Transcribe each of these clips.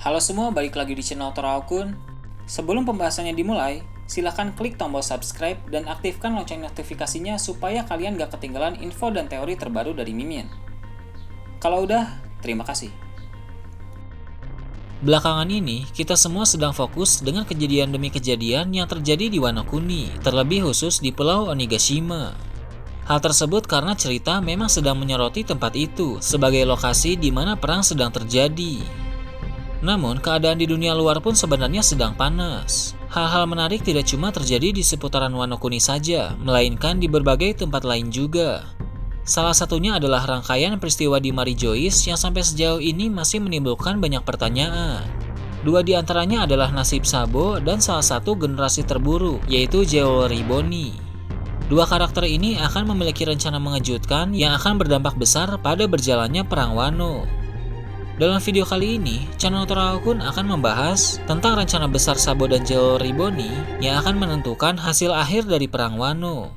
Halo semua, balik lagi di channel Toraokun. Sebelum pembahasannya dimulai, silahkan klik tombol subscribe dan aktifkan lonceng notifikasinya supaya kalian gak ketinggalan info dan teori terbaru dari Mimin. Kalau udah, terima kasih. Belakangan ini, kita semua sedang fokus dengan kejadian demi kejadian yang terjadi di Wano Kuni, terlebih khusus di Pulau Onigashima. Hal tersebut karena cerita memang sedang menyoroti tempat itu sebagai lokasi di mana perang sedang terjadi. Namun, keadaan di dunia luar pun sebenarnya sedang panas. Hal-hal menarik tidak cuma terjadi di seputaran Wano Kuni saja, melainkan di berbagai tempat lain juga. Salah satunya adalah rangkaian peristiwa di Marijoice yang sampai sejauh ini masih menimbulkan banyak pertanyaan. Dua di antaranya adalah nasib Sabo dan salah satu generasi terburuk, yaitu Jewelry Bonnie. Dua karakter ini akan memiliki rencana mengejutkan yang akan berdampak besar pada berjalannya Perang Wano. Dalam video kali ini, channel Toraokun akan membahas tentang rencana besar Sabo dan Jewelry Bonnie yang akan menentukan hasil akhir dari Perang Wano.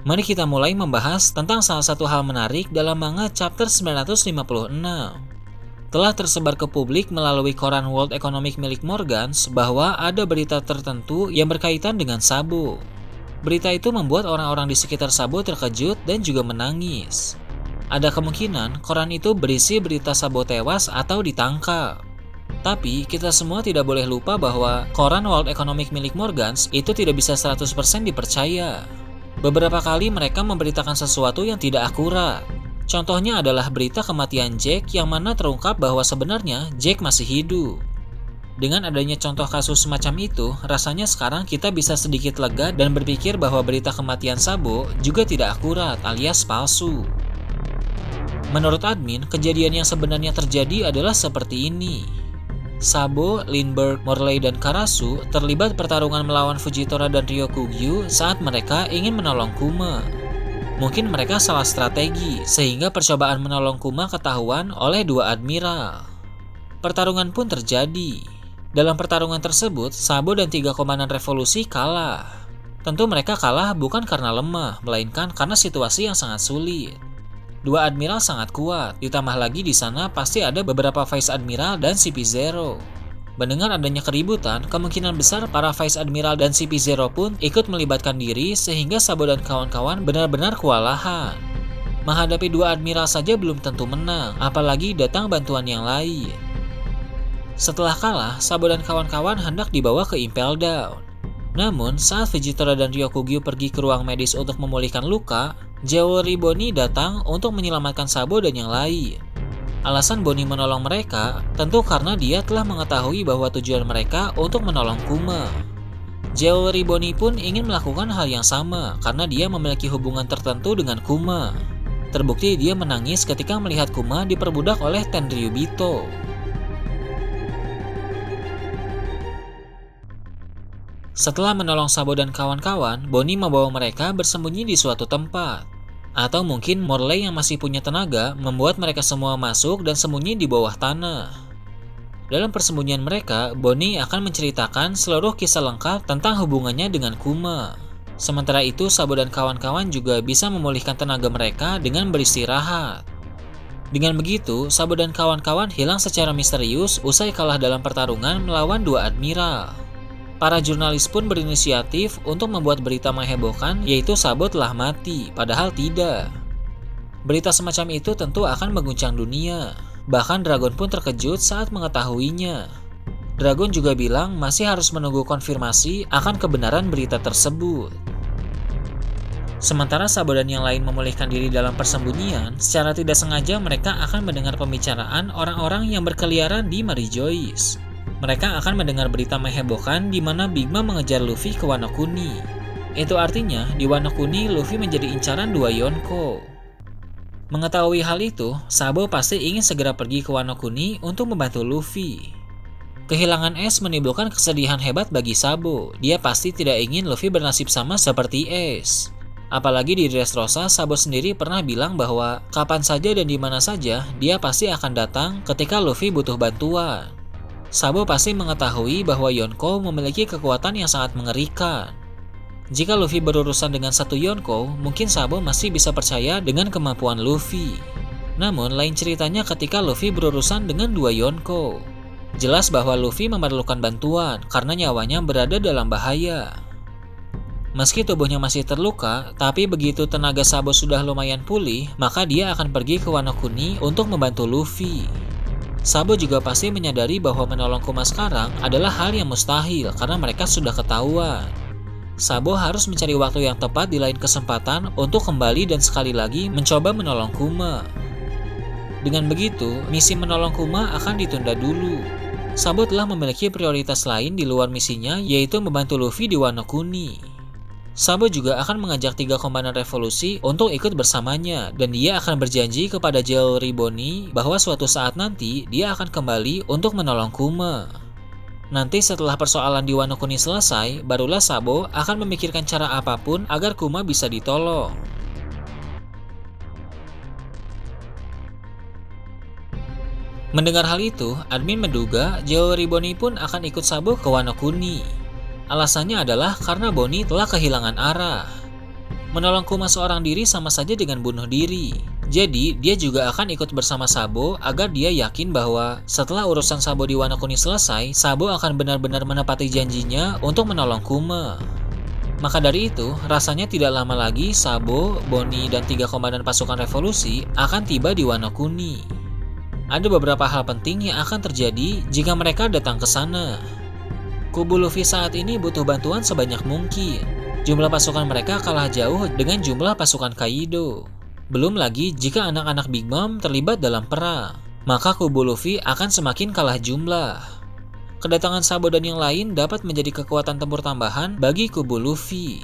Mari kita mulai membahas tentang salah satu hal menarik dalam manga chapter 956. Telah tersebar ke publik melalui koran World Economic milik Morgans bahwa ada berita tertentu yang berkaitan dengan Sabo. Berita itu membuat orang-orang di sekitar Sabo terkejut dan juga menangis. Ada kemungkinan koran itu berisi berita Sabo tewas atau ditangkap. Tapi kita semua tidak boleh lupa bahwa koran World Economic milik Morgans itu tidak bisa 100% dipercaya. Beberapa kali mereka memberitakan sesuatu yang tidak akurat. Contohnya adalah berita kematian Jack yang mana terungkap bahwa sebenarnya Jack masih hidup. Dengan adanya contoh kasus semacam itu, rasanya sekarang kita bisa sedikit lega dan berpikir bahwa berita kematian Sabo juga tidak akurat alias palsu. Menurut admin, kejadian yang sebenarnya terjadi adalah seperti ini. Sabo, Lindbergh, Morley, dan Karasu terlibat pertarungan melawan Fujitora dan Ryokugyu saat mereka ingin menolong Kuma. Mungkin mereka salah strategi, sehingga percobaan menolong Kuma ketahuan oleh dua admiral. Pertarungan pun terjadi. Dalam pertarungan tersebut, Sabo dan 3 komandan revolusi kalah. Tentu mereka kalah bukan karena lemah, melainkan karena situasi yang sangat sulit. Dua admiral sangat kuat, ditambah lagi di sana pasti ada beberapa vice admiral dan CP0. Mendengar adanya keributan, kemungkinan besar para vice admiral dan CP0 pun ikut melibatkan diri sehingga Sabo dan kawan-kawan benar-benar kewalahan. Menghadapi dua admiral saja belum tentu menang, apalagi datang bantuan yang lain. Setelah kalah, Sabo dan kawan-kawan hendak dibawa ke Impel Down. Namun, saat Fujitora dan Ryokugyu pergi ke ruang medis untuk memulihkan luka, Jewelry Bonnie datang untuk menyelamatkan Sabo dan yang lain. Alasan Bonnie menolong mereka tentu karena dia telah mengetahui bahwa tujuan mereka untuk menolong Kuma. Jewelry Bonnie pun ingin melakukan hal yang sama karena dia memiliki hubungan tertentu dengan Kuma. Terbukti dia menangis ketika melihat Kuma diperbudak oleh Tenryubito. Setelah menolong Sabo dan kawan-kawan, Bonnie membawa mereka bersembunyi di suatu tempat. Atau mungkin Morley yang masih punya tenaga membuat mereka semua masuk dan sembunyi di bawah tanah. Dalam persembunyian mereka, Bonnie akan menceritakan seluruh kisah lengkap tentang hubungannya dengan Kuma. Sementara itu, Sabo dan kawan-kawan juga bisa memulihkan tenaga mereka dengan beristirahat. Dengan begitu, Sabo dan kawan-kawan hilang secara misterius usai kalah dalam pertarungan melawan dua admiral. Para jurnalis pun berinisiatif untuk membuat berita menghebohkan yaitu Sabo telah mati, padahal tidak. Berita semacam itu tentu akan mengguncang dunia. Bahkan Dragon pun terkejut saat mengetahuinya. Dragon juga bilang masih harus menunggu konfirmasi akan kebenaran berita tersebut. Sementara Sabo dan yang lain memulihkan diri dalam persembunyian, secara tidak sengaja mereka akan mendengar pembicaraan orang-orang yang berkeliaran di Marijoice. Mereka akan mendengar berita menghebohkan di mana Big Mom mengejar Luffy ke Wano Kuni. Itu artinya di Wano Kuni Luffy menjadi incaran dua Yonko. Mengetahui hal itu, Sabo pasti ingin segera pergi ke Wano Kuni untuk membantu Luffy. Kehilangan Ace menimbulkan kesedihan hebat bagi Sabo. Dia pasti tidak ingin Luffy bernasib sama seperti Ace. Apalagi di Dressrosa, Sabo sendiri pernah bilang bahwa kapan saja dan di mana saja dia pasti akan datang ketika Luffy butuh bantuan. Sabo pasti mengetahui bahwa Yonko memiliki kekuatan yang sangat mengerikan. Jika Luffy berurusan dengan satu Yonko, mungkin Sabo masih bisa percaya dengan kemampuan Luffy. Namun, lain ceritanya ketika Luffy berurusan dengan dua Yonko. Jelas bahwa Luffy memerlukan bantuan karena nyawanya berada dalam bahaya. Meski tubuhnya masih terluka, tapi begitu tenaga Sabo sudah lumayan pulih, maka dia akan pergi ke Wano Kuni untuk membantu Luffy. Sabo juga pasti menyadari bahwa menolong Kuma sekarang adalah hal yang mustahil karena mereka sudah ketahuan. Sabo harus mencari waktu yang tepat di lain kesempatan untuk kembali dan sekali lagi mencoba menolong Kuma. Dengan begitu, misi menolong Kuma akan ditunda dulu. Sabo telah memiliki prioritas lain di luar misinya, yaitu membantu Luffy di Wano Kuni. Sabo juga akan mengajak 3 komandan revolusi untuk ikut bersamanya, dan dia akan berjanji kepada Jewelry Bonnie bahwa suatu saat nanti dia akan kembali untuk menolong Kuma. Nanti setelah persoalan di Wano Kuni selesai, barulah Sabo akan memikirkan cara apapun agar Kuma bisa ditolong. Mendengar hal itu, admin menduga Jewelry Bonnie pun akan ikut Sabo ke Wano Kuni. Alasannya adalah karena Bonnie telah kehilangan arah. Menolong Kuma seorang diri sama saja dengan bunuh diri. Jadi, dia juga akan ikut bersama Sabo agar dia yakin bahwa setelah urusan Sabo di Wano Kuni selesai, Sabo akan benar-benar menepati janjinya untuk menolong Kuma. Maka dari itu, rasanya tidak lama lagi Sabo, Bonnie, dan 3 komandan pasukan revolusi akan tiba di Wano Kuni. Ada beberapa hal penting yang akan terjadi jika mereka datang ke sana. Kubu Luffy saat ini butuh bantuan sebanyak mungkin. Jumlah pasukan mereka kalah jauh dengan jumlah pasukan Kaido. Belum lagi jika anak-anak Big Mom terlibat dalam perang, maka kubu Luffy akan semakin kalah jumlah. Kedatangan Sabo dan yang lain dapat menjadi kekuatan tempur tambahan bagi kubu Luffy.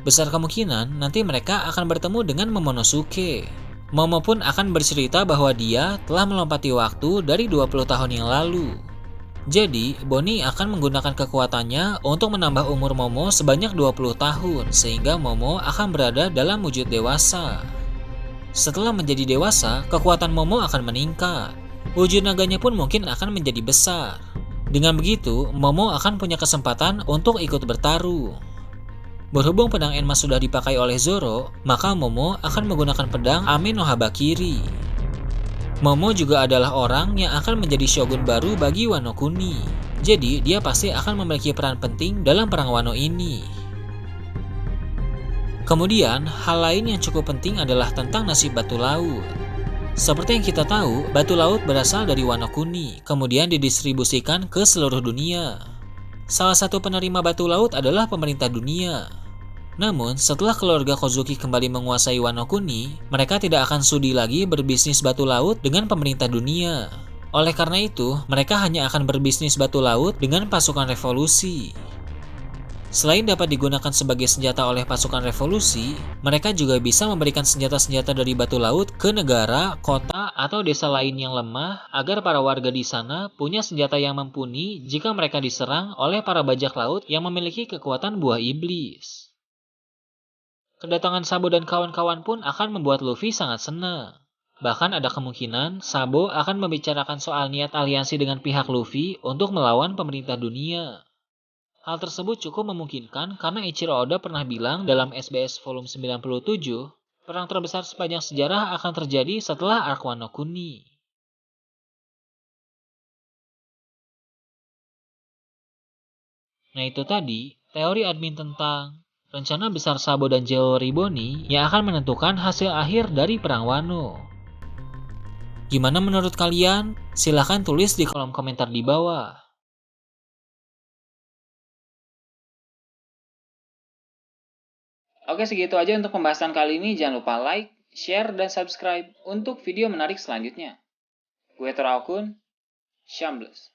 Besar kemungkinan nanti mereka akan bertemu dengan Momonosuke. Momo pun akan bercerita bahwa dia telah melompati waktu dari 20 tahun yang lalu. Jadi, Bonnie akan menggunakan kekuatannya untuk menambah umur Momo sebanyak 20 tahun, sehingga Momo akan berada dalam wujud dewasa. Setelah menjadi dewasa, kekuatan Momo akan meningkat. Wujud naganya pun mungkin akan menjadi besar. Dengan begitu, Momo akan punya kesempatan untuk ikut bertarung. Berhubung pedang Enma sudah dipakai oleh Zoro, maka Momo akan menggunakan pedang Ame no Habakiri. Momo juga adalah orang yang akan menjadi shogun baru bagi Wano Kuni. Jadi, dia pasti akan memiliki peran penting dalam perang Wano ini. Kemudian, hal lain yang cukup penting adalah tentang nasib batu laut. Seperti yang kita tahu, batu laut berasal dari Wano Kuni, kemudian didistribusikan ke seluruh dunia. Salah satu penerima batu laut adalah pemerintah dunia. Namun, setelah keluarga Kozuki kembali menguasai Wano Kuni, mereka tidak akan sudi lagi berbisnis batu laut dengan pemerintah dunia. Oleh karena itu, mereka hanya akan berbisnis batu laut dengan pasukan revolusi. Selain dapat digunakan sebagai senjata oleh pasukan revolusi, mereka juga bisa memberikan senjata-senjata dari batu laut ke negara, kota, atau desa lain yang lemah agar para warga di sana punya senjata yang mumpuni jika mereka diserang oleh para bajak laut yang memiliki kekuatan buah iblis. Kedatangan Sabo dan kawan-kawan pun akan membuat Luffy sangat senang. Bahkan ada kemungkinan Sabo akan membicarakan soal niat aliansi dengan pihak Luffy untuk melawan pemerintah dunia. Hal tersebut cukup memungkinkan karena Ichiro Oda pernah bilang dalam SBS volume 97, perang terbesar sepanjang sejarah akan terjadi setelah Arc Wano Kuni. Nah itu tadi, teori admin tentang rencana besar Sabo dan Jewelry Bonnie yang akan menentukan hasil akhir dari Perang Wano. Gimana menurut kalian? Silahkan tulis di kolom komentar di bawah. Oke, segitu aja untuk pembahasan kali ini. Jangan lupa like, share, dan subscribe untuk video menarik selanjutnya. Gue Toraokun, Shambles.